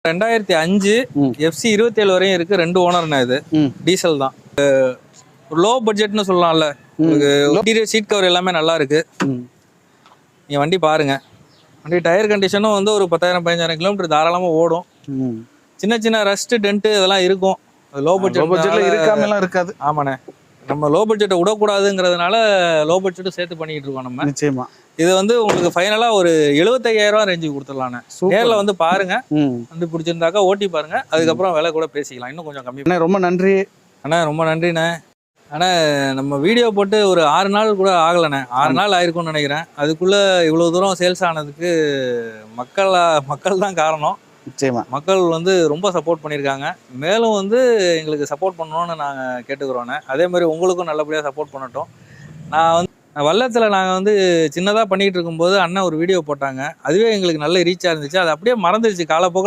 2005 FC 27 வரையும் இருக்கு. 2 ஓனர்னா இது டீசல் தான். லோ பட்ஜெட்னு சொல்லலாம்ல. இன்டீரியர் சீட் கவர் எல்லாமே நல்லா இருக்கு. நீங்க வண்டி பாருங்க. வண்டி டயர் கண்டிஷனும் வந்து ஒரு 10,000-15,000 கிலோமீட்டர் தாராளமா ஓடும். சின்ன சின்ன ரஸ்ட் டென்ட் இதெல்லாம் இருக்கும். லோ பட்ஜெட்ல இருக்காமலாம் இருக்காது. ஆமாண்ணே, நம்ம லோ பட்ஜெட்டை விடக்கூடாதுங்கிறதுனால லோ பட்ஜெட்டும் சேர்த்து பண்ணிட்டு இருக்கோம் நம்ம. நிச்சயமா இது வந்து உங்களுக்கு ஃபைனலா ஒரு 75,000 ரேஞ்சுக்கு கொடுத்துடலாண்ணே. நேர்ல வந்து பாருங்க, வந்து பிடிச்சிருந்தாக்கா ஓட்டி பாருங்க, அதுக்கப்புறம் விலை கூட பேசிக்கலாம். இன்னும் கொஞ்சம் கம்மி. ரொம்ப நன்றி அண்ணா, ரொம்ப நன்றிண்ணே. அண்ணா, நம்ம வீடியோ போட்டு ஒரு 6 நாள் கூட ஆகலைண்ணே. 6 நாள் ஆயிருக்கும்னு நினைக்கிறேன். அதுக்குள்ள இவ்வளவு தூரம் சேல்ஸ் ஆனதுக்கு மக்கள் தான் காரணம். நிச்சயமா மக்கள் வந்து ரொம்ப சப்போர்ட் பண்ணியிருக்காங்க. மேலும் வந்து எங்களுக்கு சப்போர்ட் பண்ணணும்னு நாங்கள் கேட்டுக்கிறோண்ணே. அதே மாதிரி உங்களுக்கும் நல்லபடியாக சப்போர்ட் பண்ணட்டும். வல்லத்தில் நாங்கள் வந்து சின்னதாக பண்ணிகிட்டு இருக்கும்போது அண்ணன் ஒரு வீடியோ போட்டாங்க. அதுவே எங்களுக்கு நல்ல ரீச்சாக இருந்துச்சு. அது அப்படியே மறந்துடுச்சு காலப்போக்கில்.